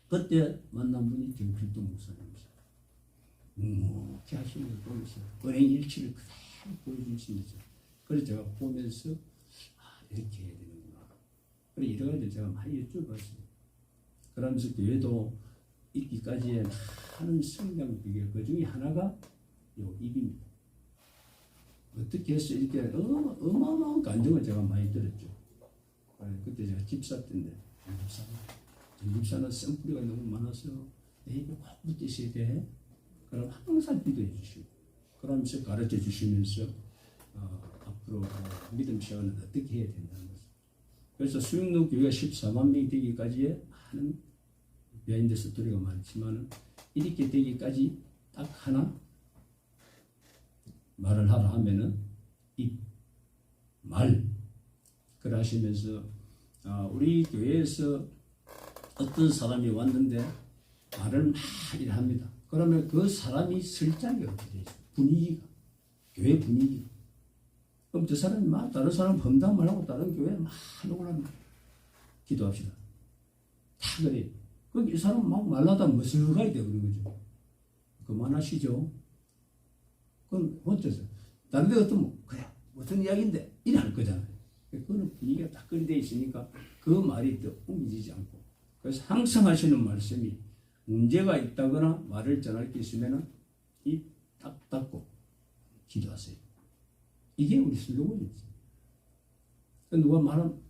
그때 만난 분이 정필도 목사님이세요. 묵묵히 하시는 걸 보면서 은행 일치를 그대로 보여주시면서 그래서 제가 보면서 이렇게 해야 되는구나. 그래 여러 가지 제가 많이 여쭤봤어요. 그러면서 교회도 있기까지의 많은 성장 비결 그 중에 하나가 요 입입니다. 어떻게 해서 이렇게 어마어마한 감정을 제가 많이 들었죠. 그때 제가 집사 때인데 집사는 쌍뿌리가 너무 많아서 내 입에 꼭 붙어 있어야 돼. 그럼 항상 기도해 주시고 그러면서 가르쳐 주시면서 앞으로 믿음 시간은 어떻게 해야 된다는 것을. 그래서 수영로 교회가 14만 명이 되기까지의 많은 비하인드 스토리가 많지만 이렇게 되기까지 딱 하나 말을 하라 하면은 입, 말. 그래 하시면서 우리 교회에서 어떤 사람이 왔는데 말을 많이 합니다. 그러면 그 사람이 설 자리가 어떻게 되죠? 분위기가. 교회 분위기. 그럼 저 사람이 막 다른 사람 범담을 하고 다른 교회에 막 욕을 합니다. 기도합시다. 다 그래요. 이 사람 막 말라다 머슬가야 되는 거죠. 그만하시죠. 그럼 혼자서 다른 데 같으면 그래 무슨 이야기인데 이래 할 거잖아요. 그거는 분위기가 딱 그리 돼 있으니까 그 말이 또 옮기지 않고 그래서 항상 하시는 말씀이 문제가 있다거나 말을 전할 게 있으면 입 딱 닫고 기도하세요. 이게 우리 슬로건이었어요. 누가 말하면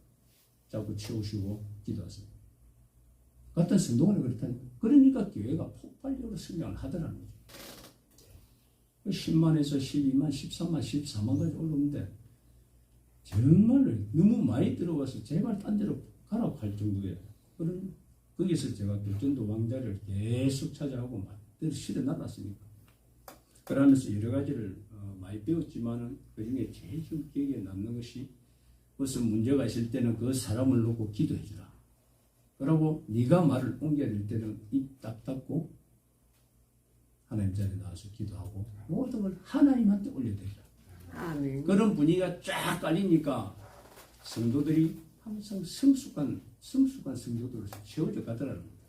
자꾸 채우시고 기도하세요. 같은 성도가 그렇다니까. 그러니까 교회가 폭발적으로 성장을 하더라는 거죠. 10만에서 12만, 13만, 14만까지 올라오는데 정말로 너무 많이 들어와서 제발 딴 데로 가라고 할 정도의 그런 거기서 제가 교전도 왕자를 계속 찾아가고 실어 나갔으니까 그러면서 여러 가지를 많이 배웠지만은 그 중에 제일 기억에 남는 것이 무슨 문제가 있을 때는 그 사람을 놓고 기도해 주라. 그러고 네가 말을 옮겨야 될 때는 입 딱 닫고 하나님 자리에 나와서 기도하고 모든 걸 하나님한테 올려드리라. 아멘. 그런 분위기가 쫙 깔리니까 성도들이 항상 성숙한 성도들로 채워져 가더라는 겁니다.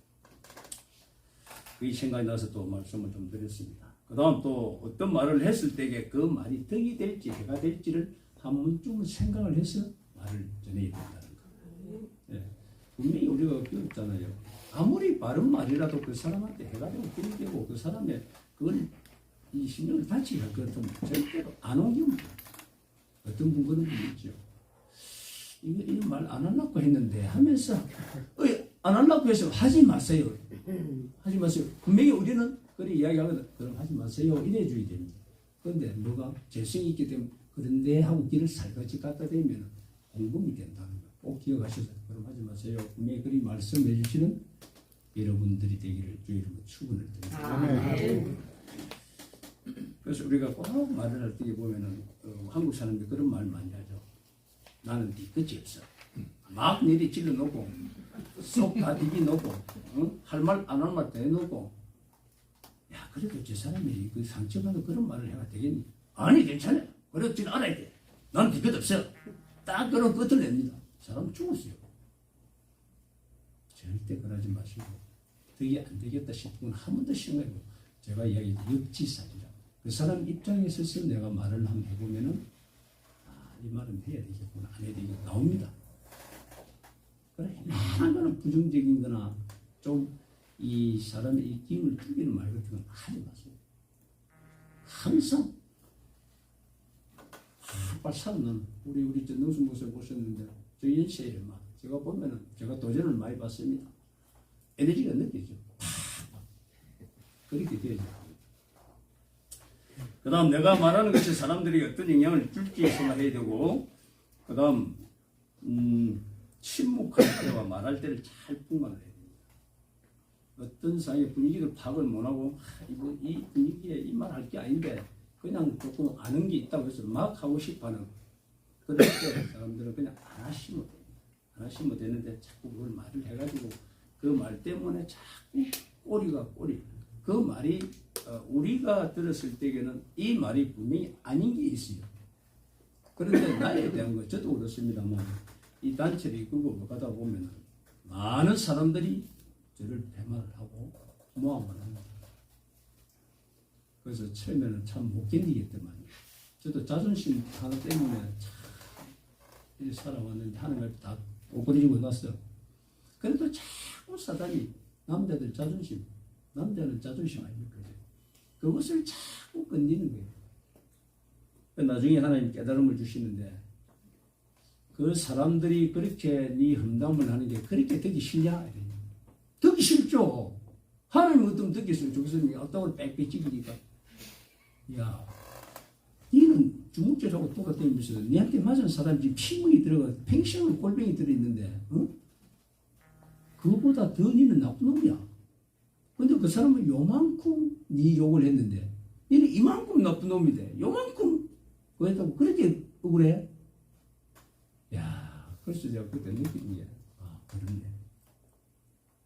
그 생각이 나서 또 말씀을 좀 드렸습니다. 그 다음 또 어떤 말을 했을 때에 그 말이 덕이 될지 해가 될지를 한 번쯤은 생각을 해서 말을 전해야 된다는 거. 네. 분명히 우리가 배웠잖아요. 아무리 바른 말이라도 그 사람한테 해가 되고 덕이 되고 그 사람의 그걸 이 신경을 다치게 할 것 같으면 절대로 안 옮깁니다. 어떤 분 그런 분이 있죠. 이거 말 안 하려고 했는데 하면서 안 하려고 해서 하지 마세요. 하지 마세요. 분명히 우리는 그렇게 이야기하거든. 그럼 하지 마세요. 이래줘야 됩니다. 그런데 뭐가 재성이 있기 때문에 그런데 하고 길을 살같이 갖다 대면 공범이 된다는 거. 꼭 기억하셔서 그럼 하지 마세요. 분명히 그리 말씀해 주시는 여러분들이 되기를 주의 이름으로 축원을 드립니다. 아멘. 그래서 우리가 꼭 말을 할 때 보면은 한국 사람들이 그런 말 많이 하죠. 나는 뒤끝이 없어. 막 내리 찔러 놓고 쏙 다 디비 놓고 할 말 안 할 말 다 해놓고 야 그래도 저 사람이 그 상처받는 그런 말을 해야 되겠니? 아니 괜찮아. 그래도 지금 알아야 돼. 나는 뒤끝 없어. 딱 그런 끝을 냅니다. 사람은 죽었어요. 절대 그러지 마시고 그게 안 되겠다 싶으면 한 번 더 생각해보고 제가 이야기한 역지사지라 그 사람 입장에 서서 내가 말을 한번 해보면은 이 말은 해야 되겠구나 안 해야 되겠구나 나옵니다. 그래 하나는 부정적인 거나 좀 이 사람의 이 기운을 죽이는 말 같은 건 하지 마세요. 항상 빨리 살아나는 우리 저 능수 목사님 보셨는데 저 연세에 막 제가 보면은 제가 도전을 많이 받습니다. 에너지가 느껴져. 그렇게 되죠. 그 다음 내가 말하는 것이 사람들이 어떤 영향을 줄지 생각해야 되고 그 다음 침묵할 때와 말할 때를 잘 분간을 해야 됩니다. 어떤 상의 분위기를 파악을 못하고 이 분위기에 이 말 할 게 아닌데 그냥 조금 아는 게 있다고 해서 막 하고 싶어하는 그럴 때 사람들은 그냥 안 하시면 됩니다. 안 하시면 되는데 자꾸 그걸 말을 해가지고 그 말 때문에 자꾸 꼬리 그 말이 우리가 들었을 때에는 이 말이 분명히 아닌 게 있어요. 그런데 나에 대한 거 저도 그렇습니다만 이 단체를 이끌고 가다 보면 많은 사람들이 저를 배말을 하고 모함을 합니다. 그래서 처음에는 참 못 견디겠더만 저도 자존심 하나 때문에 참 이렇게 살아왔는데 하는 걸 다 엎어지고 났어. 그래도 자꾸 사단이 남자들 자존심 남자는 자존심 아닙니까? 그것을 자꾸 건드리는 거예요. 나중에 하나님 깨달음을 주시는데 그 사람들이 그렇게 네 험담을 하는 게 그렇게 듣기 싫냐? 듣기 싫죠. 하나님 어떤 듣겠어요? 저기서 어떤 빽빽 찍으니까 야 니는 주먹질하고 똑같다면서 니한테 맞은 사람 지금 피멍이 들어가 팽시하고 골병이 들어있는데 그거보다 더 니는 나쁜 놈이야. 근데 그 사람은 요만큼 네 욕을 했는데 니는 이만큼 나쁜 놈이 돼. 요만큼 그랬다고 그렇게 억울해? 야 그래서 제가 그때 느낀 게 그렇네.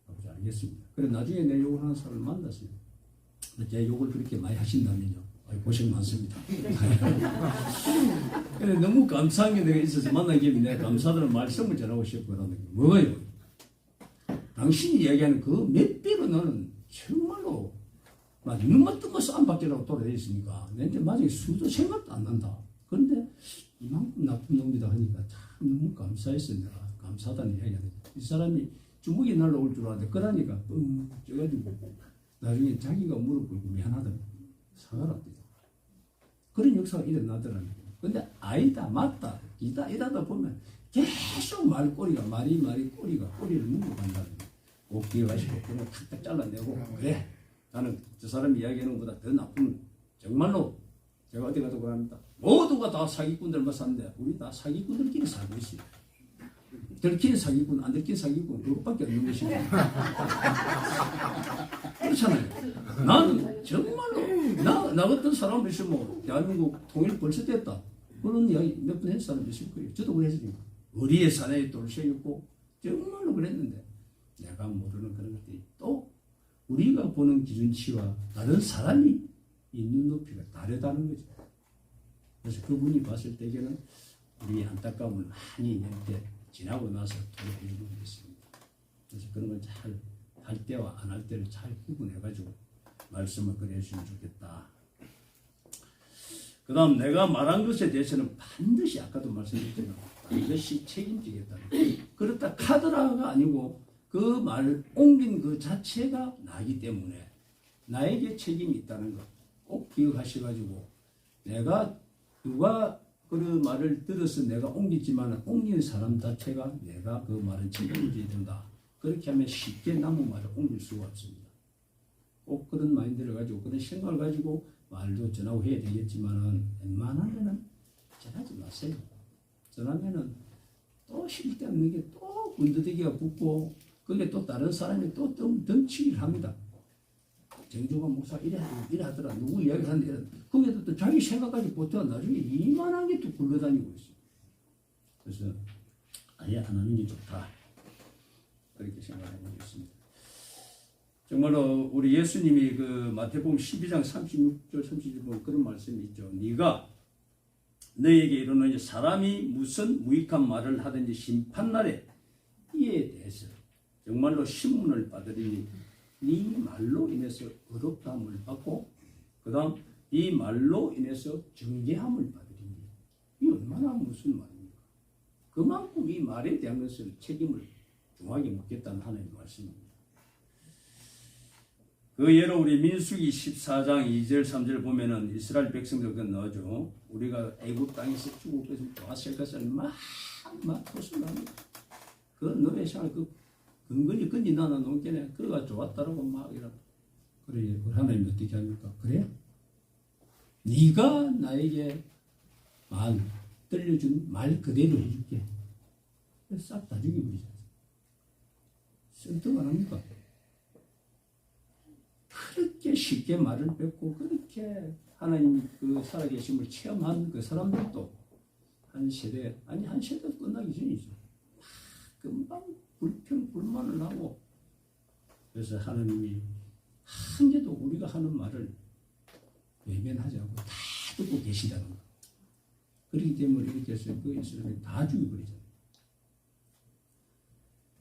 아버지 알겠습니다. 그래 나중에 내 욕을 하는 사람을 만났어요. 제 욕을 그렇게 많이 하신다면요. 고생 많습니다. 그래 너무 감사한 게 내가 있어서 만난 김에 내가 감사드리는 말씀을 전하고 싶거든요. 뭐예요? 당신이 이야기하는 그 몇 배로 나는 정말로 막 눈만 뜨면 쌈박질하고 돌아다녔으니까 내한테 마지막에 수도 생각도 안 난다. 그런데 이만큼 나쁜 놈이다 하니까 참 너무 감사했어요. 내가 감사하다는 이야기가 이 사람이 주먹이 날라올 줄 알았는데 그러니까 쪄가지고 나중에 자기가 무릎 꿇고 미안하다 사과랍니다. 그런 역사가 일어나더라고요. 근데 아니다 맞다 이다 이러다 보면 계속 말이 꼬리를 물고 간다는 거예요. 꼭 기억하시고 그냥 탁탁 잘라내고 그래 나는 저 사람 이야기하는 것보다 더 나쁜 정말로 제가 어디 가서 그럽니다. 모두가 다 사기꾼들만 사는데 우리 다 사기꾼들끼리 살고 있어요. 들키는 사기꾼 안 들키는 사기꾼 그것밖에 없는 것이고 그렇잖아요. 나는 정말로 나 같은 사람 있으면 대한민국 통일 벌써 됐다 그런 이야기 몇 번 했을 사람 있을 거예요. 저도 그랬으니까 우리의 사내에 돌쇠였고 정말로 그랬는데 내가 모르는 그런 것들이 또 우리가 보는 기준치와 다른 사람이 있는 높이가 다르다는 거죠. 그래서 그분이 봤을 때에는 우리의 안타까움을 많이 이렇게 지나고 나서 토로해 주고 있습니다. 그래서 그런 걸 잘 할 때와 안 할 때를 잘 구분해가지고 말씀을 그려주시면 좋겠다. 그 다음 내가 말한 것에 대해서는 반드시 아까도 말씀드렸지만 반드시 책임지겠다. 그렇다 카드라가 아니고 그 말을 옮긴 그 자체가 나기 때문에 나에게 책임이 있다는 거 꼭 기억하셔가지고 내가 누가 그 말을 들어서 내가 옮기지만 옮긴 사람 자체가 내가 그 말을 책임져야 된다. 그렇게 하면 쉽게 남은 말을 옮길 수가 없습니다. 꼭 그런 마인드를 가지고 그런 생각을 가지고 말도 전하고 해야 되겠지만은 웬만하면은 전하지 마세요. 전하면은 또 쓸데없는 게 또 군더더기가 붙고 그게 또 다른 사람이 또 덩치기를 합니다. 정조관 목사 이래 하더라. 누구 이야기 하는데 이래. 그게 또 자기 생각까지 보태가 나중에 이만한 게 또 굴러다니고 있어요. 그래서 아예 안 하는 게 좋다. 그렇게 생각하고 있습니다. 정말로 우리 예수님이 그 마태복음 12장 36절 37절 그런 말씀이 있죠. 네가 너에게 이르노니 사람이 무슨 무익한 말을 하든지 심판날에 이에 대해서 정말로 신문을 받으리니 네 말로 인해서 의롭다함을 받고 그 다음 이 말로 인해서 정죄함을 받으리니 이 얼마나 무슨 말입니까? 그만큼 이 말에 대한 것을 책임을 중하게 묻겠다는 하나님의 말씀입니다. 그 예로 우리 민수기 14장 2절 3절 보면은 이스라엘 백성들 그 넣어줘. 우리가 애굽 땅에서 출국해서 왔을 것을 막 토술을 합니다. 그 너의 생활 그 근근히 건지 나는 농견에 그가 좋았다라고 막 이러. 그래 하나님 어떻게 합니까? 그래? 네가 나에게 말 들려준 말 그대로 해줄게. 싹 다 죽여버리잖아. 선택 안 합니까? 그렇게 쉽게 말을 뱉고 그렇게 하나님 그 살아계심을 체험한 그 사람들도 한 세대 아니 한 세대 끝나기 전이죠. 금방 불평 불만을 하고 그래서 하나님이 한 개도 우리가 하는 말을 외면하지 않고 다 듣고 계시다는 거. 그렇기 때문에 이렇게 해서 그 이스라엘을 다 죽여버리잖아요.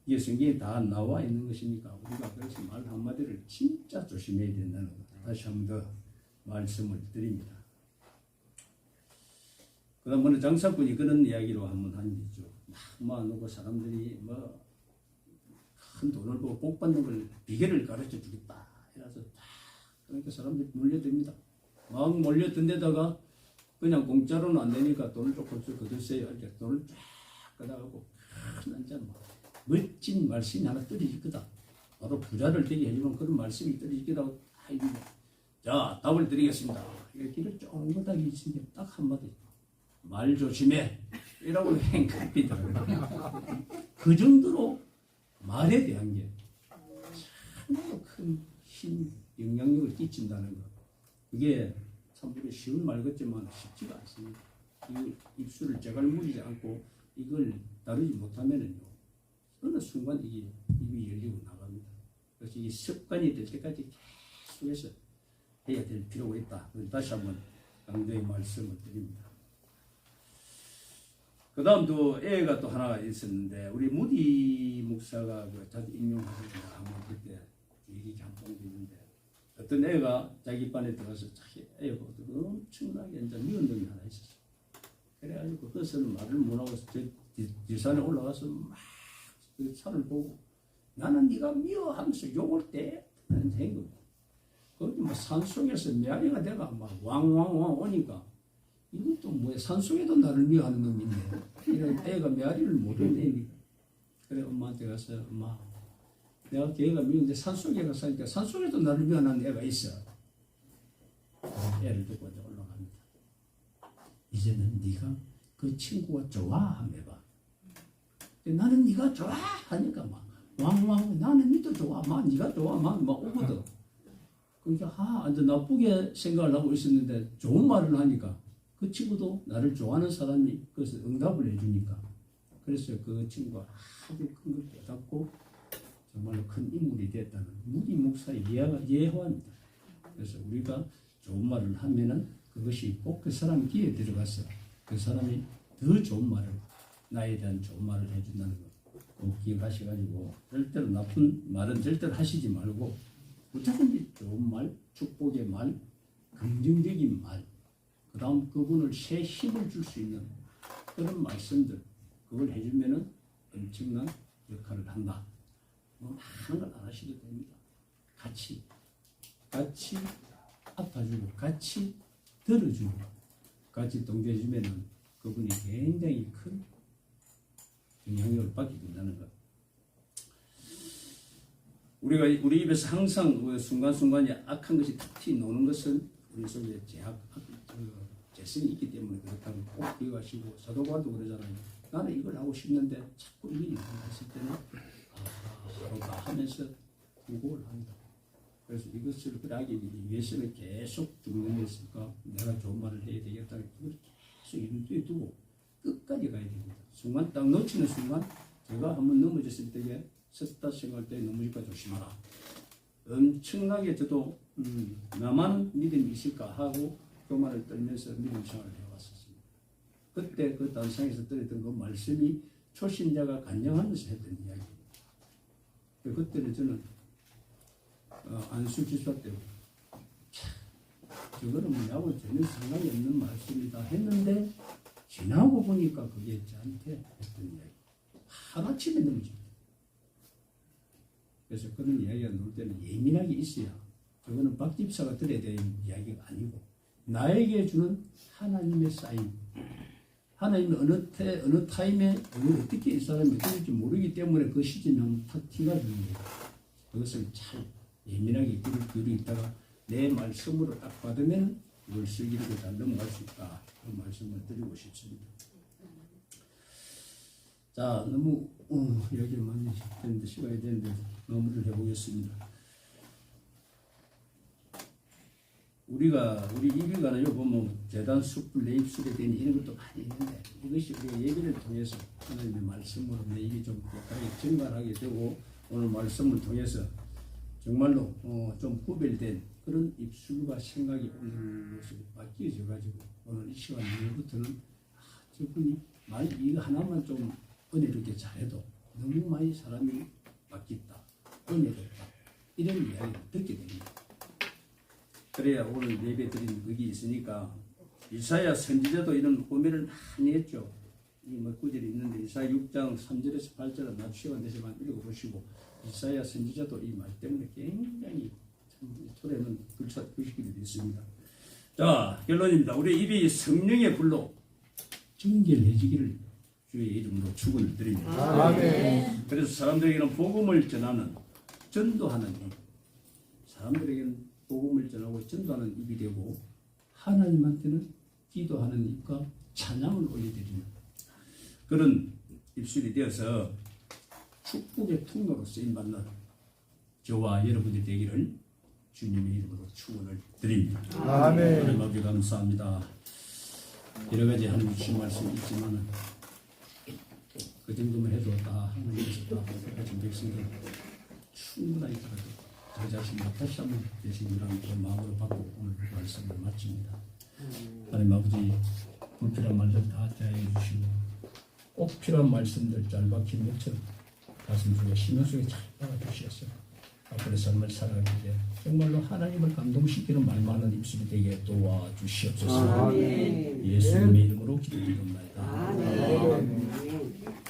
이게 성경에 다 나와 있는 것이니까 우리가 그래서 말 한마디를 진짜 조심해야 된다는 것. 다시 한 번 더 말씀을 드립니다. 그 다음 어느 장사꾼이 그런 이야기로 한번 한 게 있죠. 누구 사람들이 큰 돈을 보고 복 받는 걸 비결을 가르쳐 주겠다. 이래서 그러니까 사람들이 몰려듭니다. 막 몰려든 데다가 그냥 공짜로는 안 되니까 돈을 조금씩 거두세요. 이렇게 돈을 쫙 걷어가고 큰 한잔 멋진 말씀이 하나 떨어질 거다. 바로 부자를 되게 해주면 그런 말씀이 떨어질 거다. 자, 답을 드리겠습니다. 이렇게 쫑긋하게 있으니까 딱 한마디. 말 조심해. 이라고 행급이더라고요. 그 정도로 말에 대한 게 참으로 큰 힘, 영향력을 끼친다는 것. 그게 참 쉬운 말 같지만 쉽지가 않습니다. 이 입술을 재갈무리지 않고 이걸 다루지 못하면은요, 어느 순간 이게 입이 열리고 나갑니다. 그래서 이 습관이 될 때까지 계속해서 해야 될 필요가 있다. 다시 한번 강조의 말씀을 드립니다. 그 다음 또 애가 또 하나가 있었는데, 우리 무디 목사가 자주 인용하셨는데, 한번 그때 얘기 한번 있는데, 어떤 애가 자기 반에 들어가서 자기 애가 엄청나게 이제 미운 놈이 하나 있었어. 그래가지고 그것을 말을 못하고 뒷산에 올라가서 막 그 산을 보고 나는 네가 미워하면서 욕을 때는 된 거고, 거기 뭐 산속에서 메아리가 내가 막 왕왕왕 오니까 이것도 뭐야, 산속에도 나를 미워하는 놈이 있네. 이런 애가 메아리를 모르네. 그래 엄마한테 가서 엄마, 내가 걔가 미운데 산속에 가서 사니까 산속에도 나를 미워하는 애가 있어. 애를 듣고 이제 올라갑니다. 이제는 네가 그 친구가 좋아 한번 해봐. 나는 네가 좋아 하니까 막 왕왕 나는 니도 좋아 막 네가 좋아 막 오거든. 그러니까 이제 나쁘게 생각을 하고 있었는데 좋은 말을 하니까 그 친구도 나를 좋아하는 사람이 그래서 응답을 해주니까, 그래서 그 친구가 아주 큰 걸 깨닫고 정말로 큰 인물이 됐다는 무디 목사의 예화입니다. 그래서 우리가 좋은 말을 하면은 그것이 꼭 그 사람 귀에 들어가서 그 사람이 더 좋은 말을, 나에 대한 좋은 말을 해준다는 거 꼭 기억하셔가지고 절대로 나쁜 말은 절대로 하시지 말고 무엇이든지 좋은 말, 축복의 말, 긍정적인 말, 그 다음 그분을 새 힘을 줄 수 있는 그런 말씀들, 그걸 해주면은 엄청난 역할을 한다. 많은 걸 안 하셔도 됩니다. 같이 아파주고 같이 들어주고 같이 동조해주면은 그분이 굉장히 큰 영향력을 받게 된다는 것. 우리 입에서 항상 그 순간순간에 악한 것이 탁 튀어나오는 것은 우리 속에 재성이 있기 때문에 그렇다는 거 꼭 기억하시고, 사도 바울도 그러잖아요. 나는 이걸 하고 싶는데 자꾸 이 일이 일어났을 때는 하루가 하면서 구고를 합니다. 그래서 이것을 하기 위해서는 계속 중요했을까, 내가 좋은 말을 해야 되겠다, 그걸 계속 염두에 두고 끝까지 가야 됩니다. 순간 딱 놓치는 순간, 제가 한번 넘어졌을 때에 섰다 생각할 때 넘어질까 조심하라. 엄청나게 저도 나만 믿음이 있을까 하고 그 말을 떨면서 믿음 생활을 해왔었습니다. 그때 그 단상에서 들었던 그 말씀이 초신자가 간증하면서 했던 이야기입니다. 그때는 저는 안수 기사 때 저거는 뭐냐고 전혀 상관이 없는 말씀이다 했는데, 지나고 보니까 그게 저한테 했던 이야기. 하루아침에 넘어집니다. 그래서 그런 이야기가 나올 때는 예민하게 있어야, 저거는 박 집사가 들어야 되는 이야기가 아니고 나에게 주는 하나님의 사인, 하나님이 어느 타임에 어떻게 이 사람이 어떨지 모르기 때문에 그 시점에 탁 티가 드는 거예요. 그것을 잘 예민하게 귀를 있다가 내 말씀으로 딱 받으면 이걸 슬기롭게 잘 넘어갈 수 있다. 그런 말씀을 드리고 싶습니다. 자, 너무 이야기를 많이 했는데 시간이 되는데 마무리를 해보겠습니다. 우리 이비가는요 보면 재단 숯불 내 입술에 대한 이런 것도 많이 있는데, 이것이 우리가 예배를 통해서 하나님의 말씀으로 내 입이 좀 증발하게 되고, 오늘 말씀을 통해서 정말로 좀 구별된 그런 입술과 생각이 오늘 바뀌어져 가지고, 오늘 이 시간 이후부터는 저분이 이거 하나만 좀 은혜롭게 잘해도 너무 많이 사람이 바뀌었다, 은혜롭다, 이런 이야기를 듣게 됩니다. 그래야 오늘 예배 드린 것이 있으니까, 이사야 선지자도 이런 고민을 많이 했죠. 이 구절이 있는데 이사야 6장 3절에서 8절은 나중에 시간 되시면 읽어보시고, 이사야 선지자도 이 말 때문에 굉장히 토래는 글씨들이 있습니다. 자, 결론입니다. 우리 입이 성령의 불로 정결해지기를 주의 이름으로 축원을 드립니다. 아멘. 그래서 사람들에게는 복음을 전하는, 전도하는 입, 사람들에게는 복음을 전하고 전도하는 입이 되고, 하나님한테는 기도하는 입과 찬양을 올려드리는 그런 입술이 되어서 축복의 통로로 쓰임받는 저와 여러분이 되기를 주님의 이름으로 축원을 드립니다. 아멘. 하나님 아버지 감사합니다. 여러 가지 하나님 주신 말씀이 있지만 그 정도만 해도 다 하나님께서 다 가진 백성들 충분하게 가지고 저 자신이 다시 한번 되시기라는 그런 마음으로 받고 오늘 말씀을 마칩니다. 하나님 아버지, 불필요한 말들 다 대하여 주시고 꼭 필요한 말씀들 잘 박힌 것처럼 가슴 속에 심령 속에 잘 박아주시었어요. 앞으로 삶을 살아가기 위해 정말로 하나님을 감동시키는 말만한 입술이 되게 도와주시옵소서. 예수님의 이름으로 기도드립니다. 아멘.